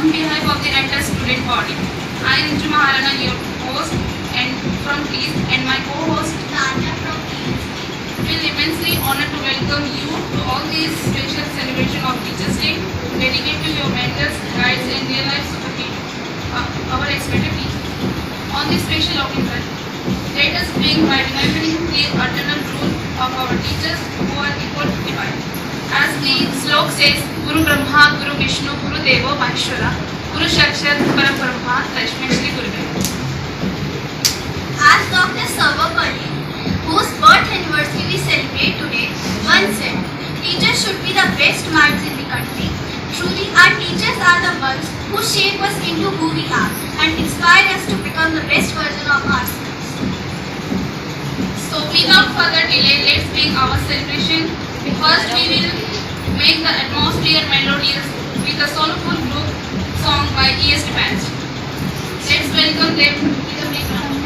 On behalf of the entire student body, I am Anju Maharana, your host and from TEAS, and my co-host Tanya from TEAS. feel immensely honored to welcome you to all these special celebration of Teachers' Day, dedicated to your mentors, guides, and real life our expected teachers. On this special occasion, let us begin by remembering the eternal rule of our teachers who are equal to divine. As the slok says, Guru Brahma, Guru Vishnu, Guru Deva Maheshwara, Guru Sakshat Parabrahma, Tasmai Shri Gurave. As Dr. Sarvapalli, whose birth anniversary we celebrate today, once said, teachers should be the best minds in the country. Truly, our teachers are the ones who shape us into who we are and inspire us to become the best version of ourselves. So without further delay, let's begin our celebration. First, we will make the atmosphere melodious with a soulful group song by EST Band. Let's welcome them with a big round.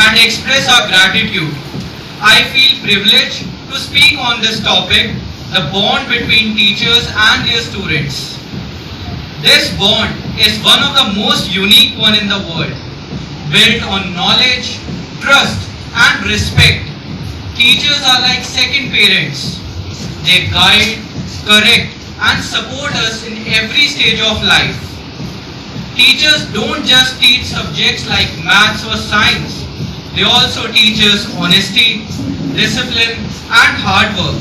And express our gratitude. I feel privileged to speak on this topic, the bond between teachers and their students. This bond is one of the most unique one in the world, built on knowledge, trust and respect. Teachers are like second parents. They guide, correct and support us in every stage of life. Teachers don't just teach subjects like maths or science. They also teach us honesty, discipline and hard work.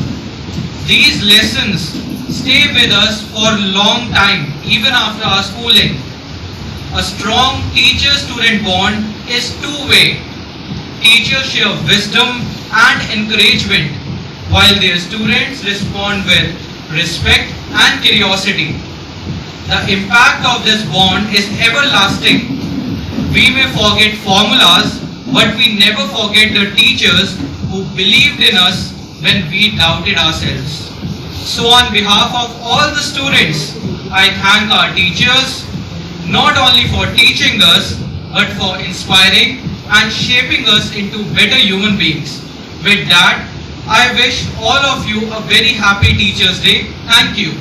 These lessons stay with us for a long time, even after our schooling. A strong teacher-student bond is two-way. Teachers share wisdom and encouragement, while their students respond with respect and curiosity. The impact of this bond is everlasting. We may forget formulas, but we never forget the teachers who believed in us when we doubted ourselves. So on behalf of all the students, I thank our teachers, not only for teaching us, but for inspiring and shaping us into better human beings. With that, I wish all of you a very happy Teachers' Day. Thank you.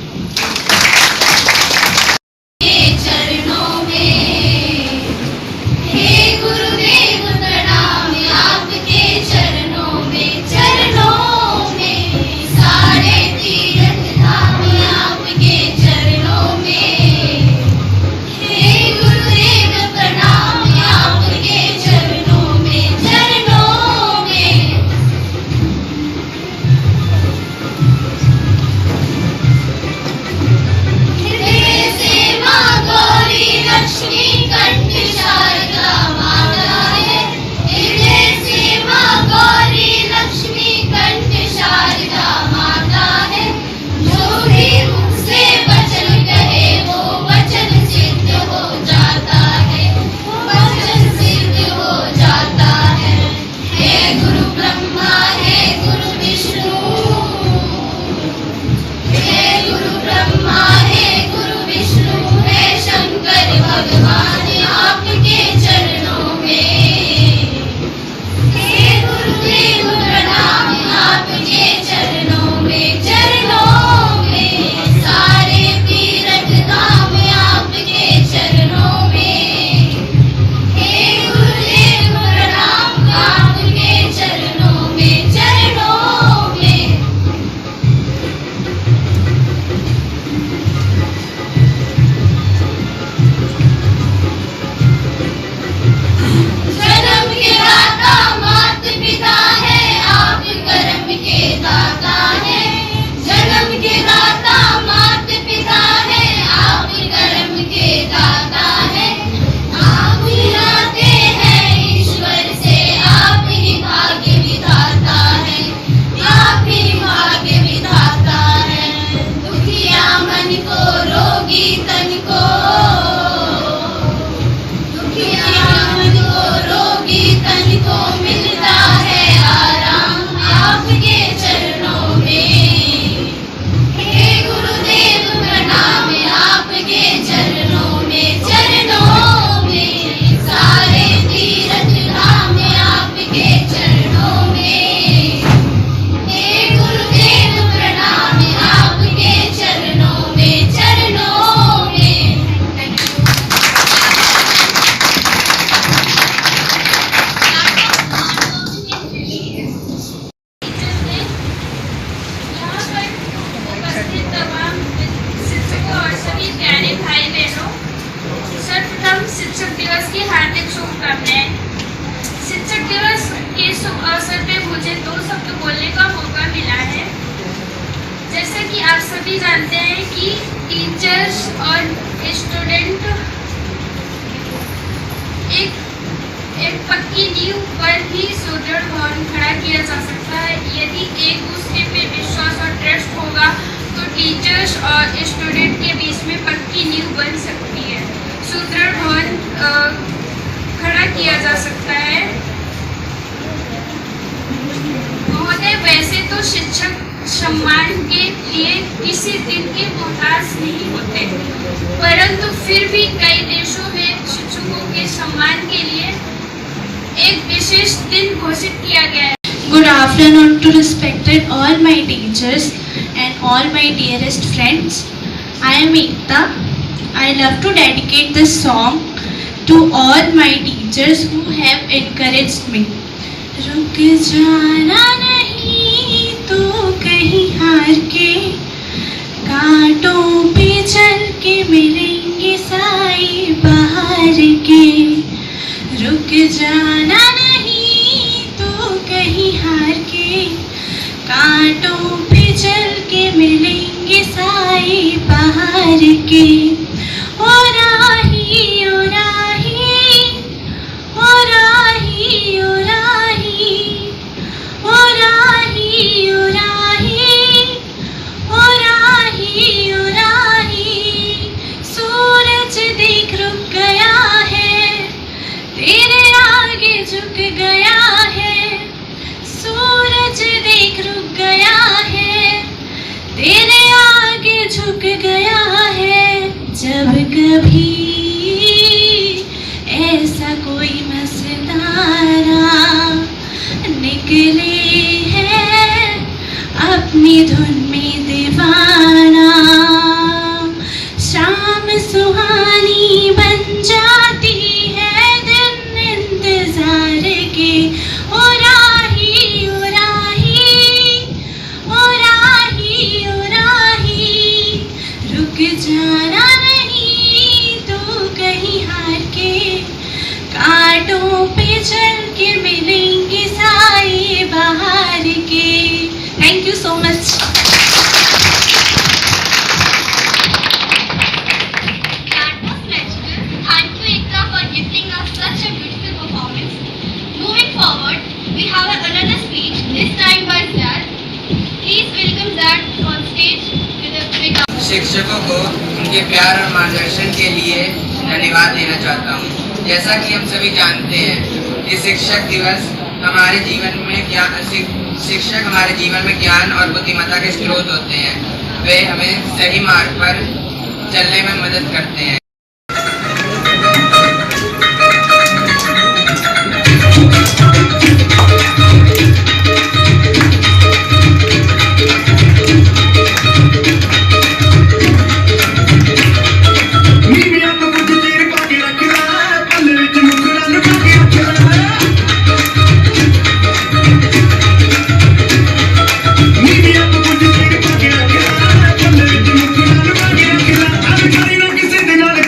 सभी जानते हैं कि teachers और student एक पक्की नींव पर ही सुदृढ़ भवन खड़ा किया जा सकता है। यदि एक दूसरे पे विश्वास और ट्रस्ट होगा तो टीचर्स और स्टूडेंट के बीच में पक्की नींव बन सकती है, सुदृढ़ भवन खड़ा किया जा सकता है। महोदय, वैसे तो शिक्षक सम्मान के लिए किसी दिन के मोहताज नहीं होते, परंतु फिर भी कई देशों में शिक्षकों के सम्मान के लिए एक विशेष दिन घोषित किया गया है। Good afternoon to respected all my teachers and all my dearest friends. I am Ekta. I love to dedicate this song to all my teachers who have encouraged me. रुक जाना नहीं तो कहीं हार के, कांटों पे चल के मिलेंगे साए बाहर के। रुक जाना नहीं तो कहीं हार के, कांटों पे चल के मिलेंगे साए बाहर के। ओ राही ओ राही ओ राही ओ राही ओ राही ओ राही ओ राही ओ राही। सूरज देख रुक गया है, तेरे आगे झुक गया है। सूरज देख रुक गया है, तेरे आगे झुक गया है। जब कभी ऐसा कोई मस्ताना निकले है अपनी धुन में दीवाना, शाम सुहानी बन जाती है दिन इंतजार के। ओ राही ओ राही ओ राही ओ राही। रुक जाना नहीं तो कहीं हार के, कांटों पे चल के मिलेंगे साए बाहर के। Thank you so much. That was magical. Thank you, Ekta, for giving us such a beautiful performance. Moving forward, we have another speech, this time by Zad. Please welcome Zad on stage with a big applause. शिक्षकों को उनके प्यार और मार्गदर्शन के लिए धन्यवाद देना चाहता हूँ। जैसा कि हम सभी जानते हैं कि शिक्षक दिवस हमारे जीवन में शिक्षक हमारे जीवन में ज्ञान और बुद्धिमत्ता के स्रोत होते हैं। वे हमें सही मार्ग पर चलने में मदद करते हैं। I'm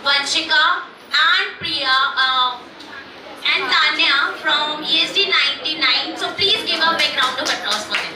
Vanshika and Priya and Tanya from ESD 99. So please give a big round of applause for them.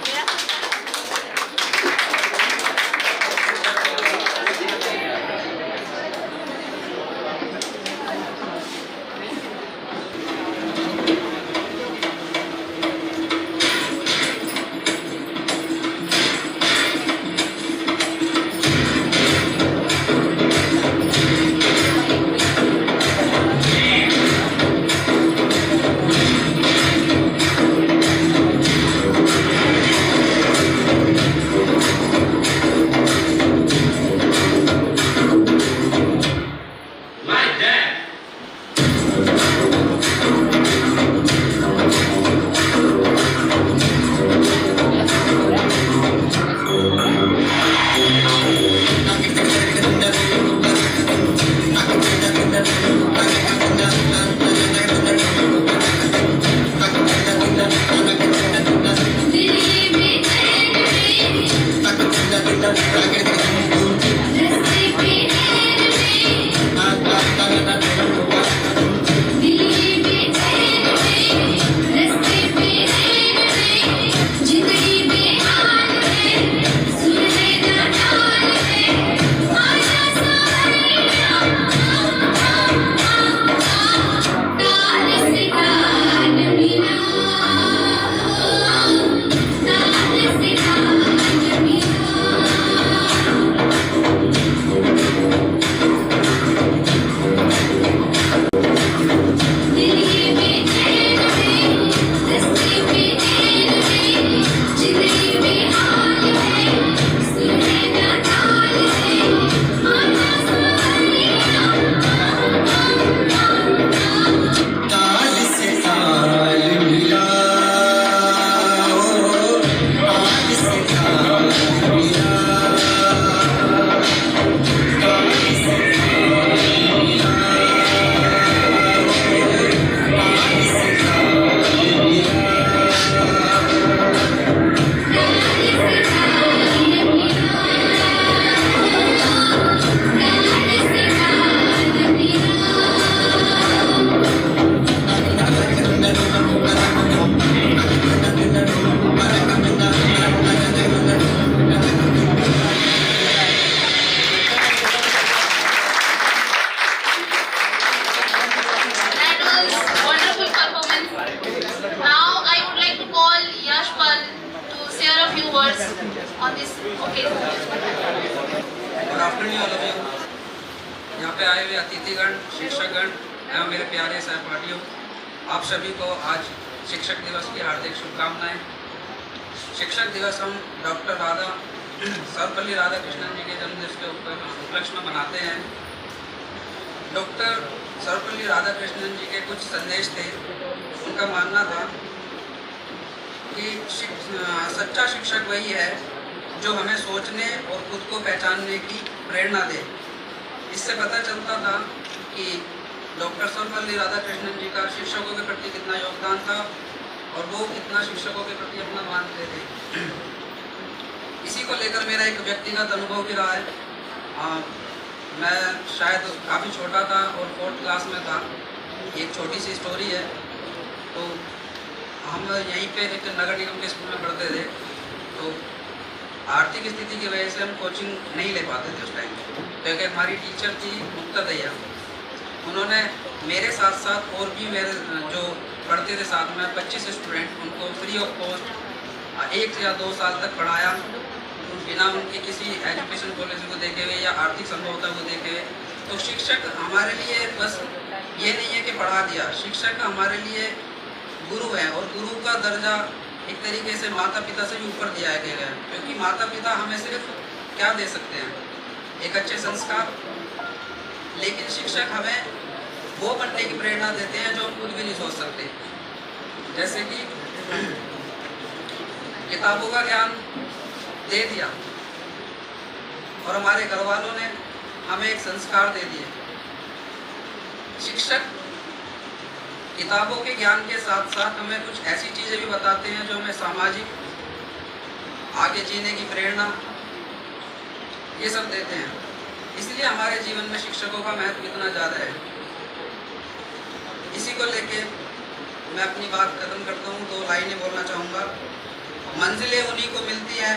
on this occasion. Good afternoon all of you. यहाँ पे आए हुए अतिथिगण, शिक्षकगण एवं मेरे प्यारे सहपाठियों, आप सभी को आज शिक्षक दिवस की हार्दिक शुभकामनाएं। शिक्षक दिवस हम डॉक्टर सर्वपल्ली राधाकृष्णन जी के जन्मदिन के उपलक्ष्य में मनाते हैं। डॉक्टर सर्वपल्ली राधाकृष्णन जी के कुछ संदेश थे। उनका मानना था कि सच्चा शिक्षक वही है जो हमें सोचने और खुद को पहचानने की प्रेरणा दे। इससे पता चलता था कि डॉक्टर सर्वपल्ली राधाकृष्णन जी का शिक्षकों के प्रति कितना योगदान था और वो कितना शिक्षकों के प्रति अपना मानते थे। इसी को लेकर मेरा एक व्यक्तिगत अनुभव भी रहा है। मैं शायद काफ़ी छोटा था और 4th क्लास में था। एक छोटी सी स्टोरी है। तो हम यहीं पे एक नगर निगम के स्कूल में पढ़ते थे। तो आर्थिक स्थिति की वजह से हम कोचिंग नहीं ले पाते थे उस टाइम पे। क्योंकि हमारी टीचर थी मुक्ता दैया। उन्होंने मेरे साथ साथ और भी मेरे जो पढ़ते थे साथ में 25 स्टूडेंट, उनको फ्री ऑफ कॉस्ट 1 या 2 साल तक पढ़ाया, बिना उनके किसी एजुकेशन पॉलिसी को देखे हुए या आर्थिक संभवता को देखे हुए। तो शिक्षक हमारे लिए बस ये नहीं है कि पढ़ा दिया, शिक्षक हमारे लिए गुरु है। और गुरु का दर्जा एक तरीके से माता पिता से भी ऊपर दिया गया है। क्योंकि माता पिता हमें सिर्फ क्या दे सकते हैं, एक अच्छे संस्कार, लेकिन शिक्षक हमें वो बनने की प्रेरणा देते हैं जो हम खुद भी नहीं सोच सकते। जैसे कि किताबों का ज्ञान दे दिया और हमारे घर वालों ने हमें एक संस्कार दे दिए। शिक्षक किताबों के ज्ञान के साथ साथ हमें कुछ ऐसी चीज़ें भी बताते हैं जो हमें सामाजिक आगे जीने की प्रेरणा ये सब देते हैं। इसलिए हमारे जीवन में शिक्षकों का महत्व इतना ज़्यादा है। इसी को लेके मैं अपनी बात खत्म करता हूँ। 2 लाइनें बोलना चाहूँगा। मंजिलें उन्हीं को मिलती हैं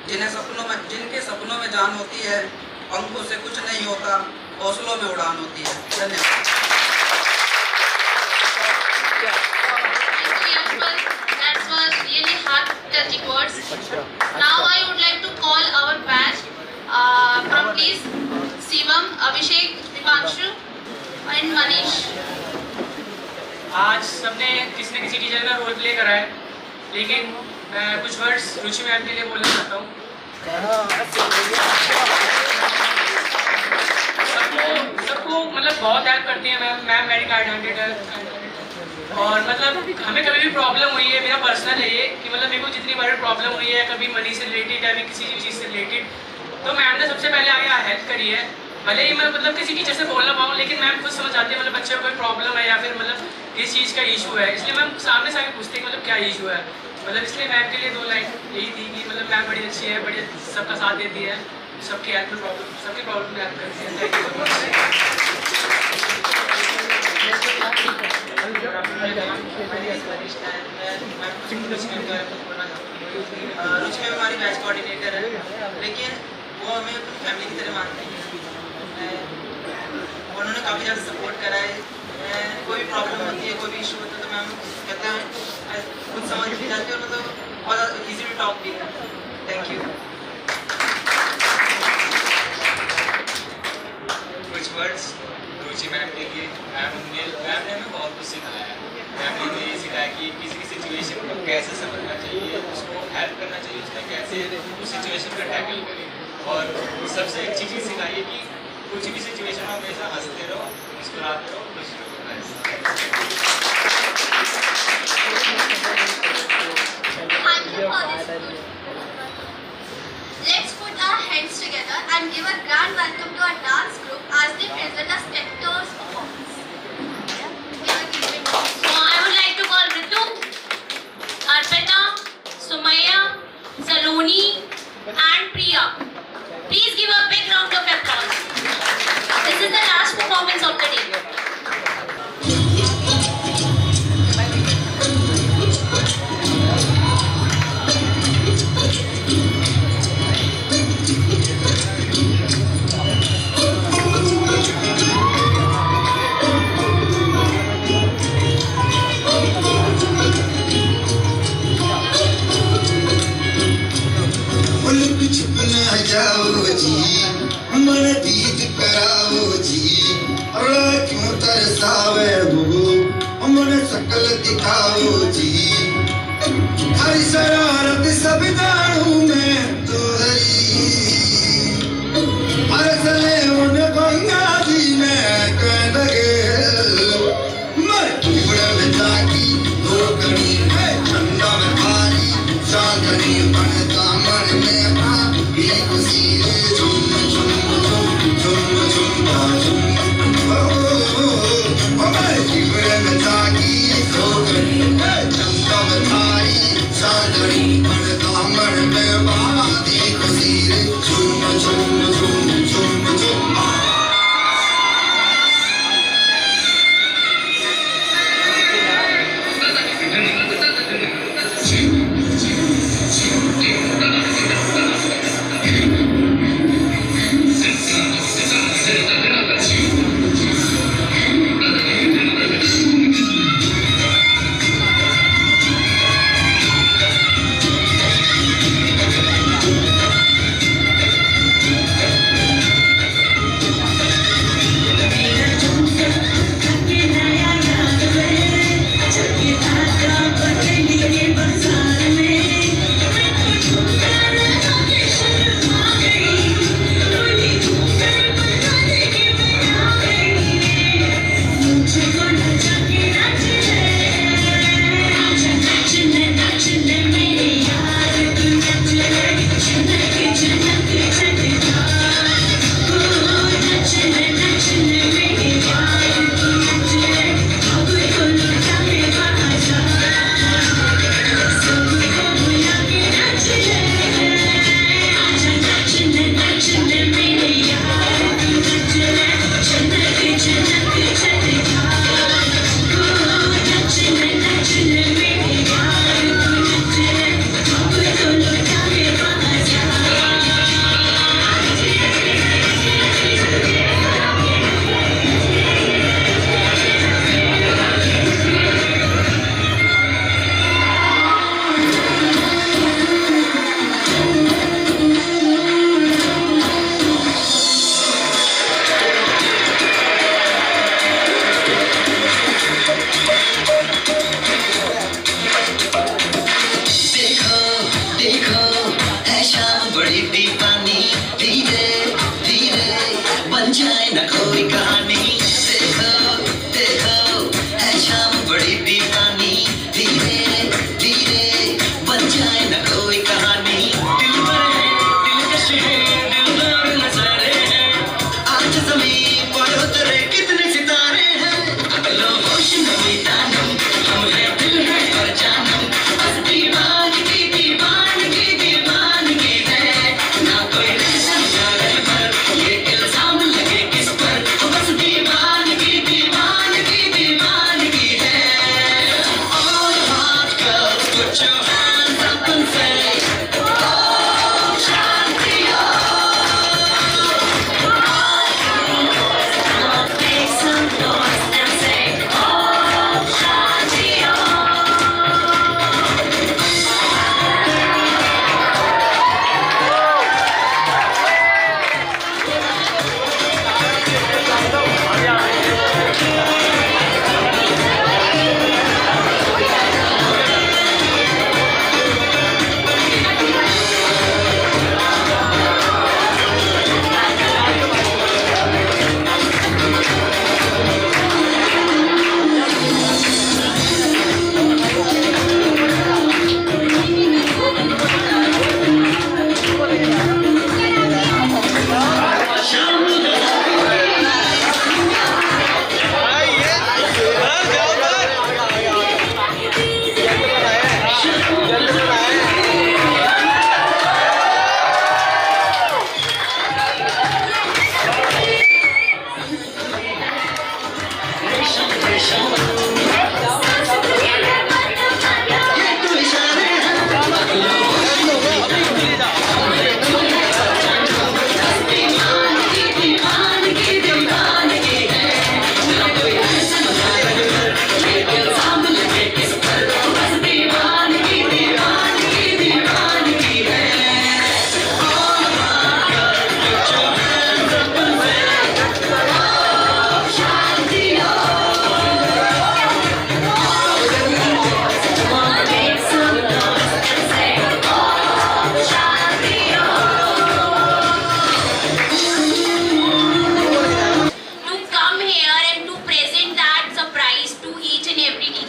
जिनके सपनों में जान होती है। पंखों से कुछ नहीं होता, हौसलों में उड़ान होती है। धन्यवाद। That was really heart-touching words. Now I would like to call our batch from please Shivam, Abhishek, Dipanshu and Manish. आज सबने किसी न किसी टीचर का रोल प्ले करा है, लेकिन मैं कुछ वर्ड्स रुचि मैम के लिए बोलना चाहता हूँ। सबको मतलब बहुत हेल्प करती है मैम मेरी गाइडेंटेड है। और मतलब हमें कभी भी प्रॉब्लम हुई है, मेरा पर्सनल है ये कि मतलब मेरे को जितनी बार प्रॉब्लम हुई है, कभी मनी से रिलेटेड है, किसी भी चीज़ से रिलेटेड, तो मैम ने सबसे पहले आगे हेल्प करी है। भले ही मैं मतलब किसी टीचर से बोल ना पाऊँ, लेकिन मैम खुद समझ आती है मतलब बच्चे को कोई प्रॉब्लम है या फिर मतलब किस चीज़ का इशू है, इसलिए मैम सामने से आगे पूछते हैं मतलब क्या इशू है। मतलब इसलिए मैम के लिए 2 लाइन यही थी कि मतलब मैम बड़ी अच्छी है, बड़ी सबका साथ देती है, सबकी हेल्प में सबकी प्रॉब्लम में हेल्प करती है। Thank you so much. रुचि में हमारी बैच कोऑर्डिनेटर है, लेकिन वो हमें अपनी फैमिली की तरह मानती है। उन्होंने काफ़ी ज़्यादा सपोर्ट करा है। कोई भी प्रॉब्लम होती है, कोई भी इशू होता है, तो मैम कहते हैं खुद समझ भी जाती है, मतलब बहुत ईजी टू टॉक भी है। Thank you. कुछ वर्ड्स रुचि मैम के लिए। मैम ने हमें बहुत कुछ सिखाया है। मैम ने मुझे ये सिखाया कि किसी भी सिचुएशन को कैसे समझना चाहिए, उसको हेल्प करना चाहिए, उसमें कैसे उस सिचुएशन को टैकल करें। और सबसे अच्छी चीज़ सिखाई है कि कुछ भी सिचुएशन में हमेशा हंसते रहो, मुस्कुराते रहो, खुश रहो। Thank you for this good. Let's put our hands together and give a grand welcome to our dance group as they present a Spectre's performance. So I would like to call Ritu, Arpita, Sumaya, Saloni and Priya. Please give a big round of applause. This is the last performance of the day. जाओ जी, मन दीद कराओ जी, और क्यों तरसावे हो, मन शकल दिखाओ जी। हर शरारत सब जानू मैं तुहरी, हर सले उन गंगा जी में कह लगे। मर कीबड़ में ताकी दो कनी है, ठंडा में भारी चांदनी बनता मन में आ। I'm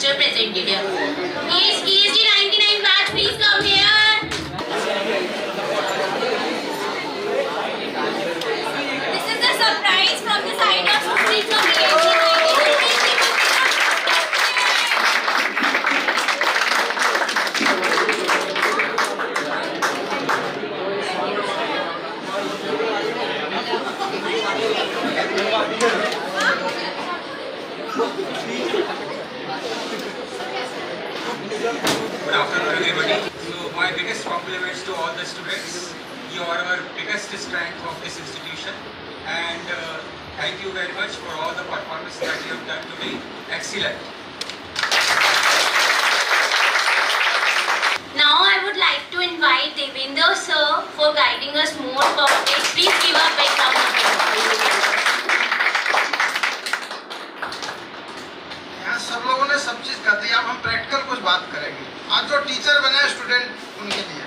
lecture presented here. ESG 99 batch, please come here. This is the surprise from the side of students of ESG 99. Good afternoon everybody. So my biggest compliments to all the students. You are our biggest strength of this institution, and thank you very much for all the performance that you have done today. Excellent. Now I would like to invite Devendra sir for guiding us more topics. Please give a big round of applause. यहाँ सब लोगों ने सब चीज़ कर दी, अब हम practical कुछ बात करेंगे। आज जो टीचर बने स्टूडेंट उनके लिए,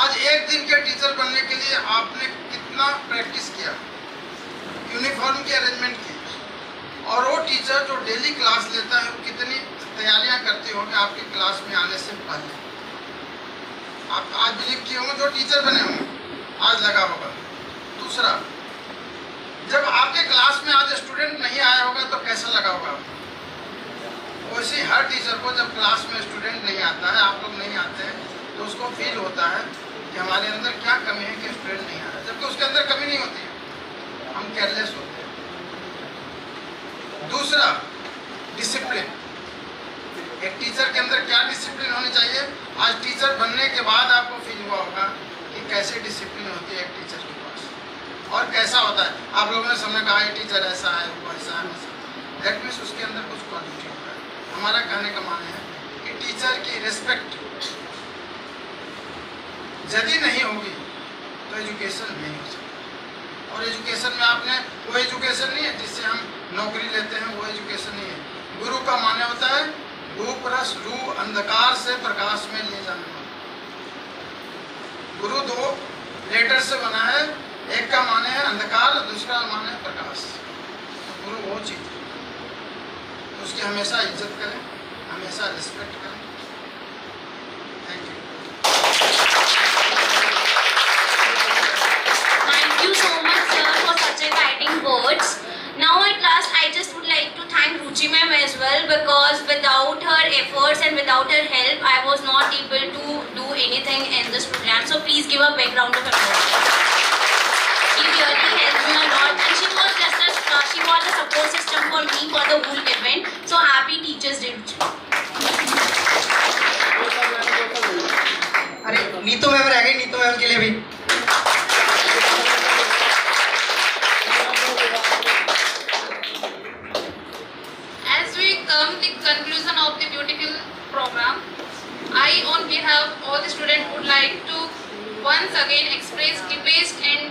आज एक दिन के टीचर बनने के लिए आपने कितना प्रैक्टिस किया, यूनिफॉर्म की अरेंजमेंट की, और वो टीचर जो डेली क्लास लेता है वो कितनी तैयारियां करते होंगे आपकी क्लास में आने से पहले। आप आज बिलीव किए होंगे, जो टीचर बने होंगे आज लगा होगा। दूसरा, जब आपके क्लास में आज स्टूडेंट नहीं आया होगा तो कैसा लगा होगा आपको? वैसे ही हर टीचर को जब क्लास में स्टूडेंट नहीं आता है, आप लोग नहीं आते हैं, तो उसको फील होता है कि हमारे अंदर क्या कमी है कि स्टूडेंट नहीं आ रहा, जबकि उसके अंदर कमी नहीं होती है, हम केयरलेस होते हैं। दूसरा, डिसिप्लिन। एक टीचर के अंदर क्या डिसिप्लिन होनी चाहिए, आज टीचर बनने के बाद आपको फील हुआ होगा कि कैसे डिसिप्लिन होती है एक टीचर के पास और कैसा होता है। आप लोगों ने सामने कहा ये टीचर ऐसा है, वो ऐसा है, दैट मीन्स उसके अंदर कुछ क्वालिटी होता है। हमारा कहने का माने है कि टीचर की रिस्पेक्ट यदि नहीं होगी तो एजुकेशन नहीं हो सकती। और एजुकेशन में आपने वो एजुकेशन नहीं है जिससे हम नौकरी लेते हैं, वो एजुकेशन नहीं है। गुरु का माने होता है रूपरस रू, अंधकार से प्रकाश में ले जाने वाला। गुरु दो लेटर से बना है, एक का माने है अंधकार, दूसरा माने है प्रकाश। तो गुरु वो चीज है, तो उसकी हमेशा इज्जत करें, हमेशा रिस्पेक्ट करें। Thank you. Thank you so much, sir, for such a guiding words. Now, at last, I just would like to thank Ruchi ma'am as well, because without her efforts and without her help, I was not able to do anything in this program. So, please give a big round of applause. She really helped me a lot, and she was a support system for me for the whole event. So, happy Teachers Day. अरे Neetu ma'am रह गई, Neetu ma'am के लिए भी। As we come to the conclusion of the beautiful program, I on behalf of all the students would like to once again express the best and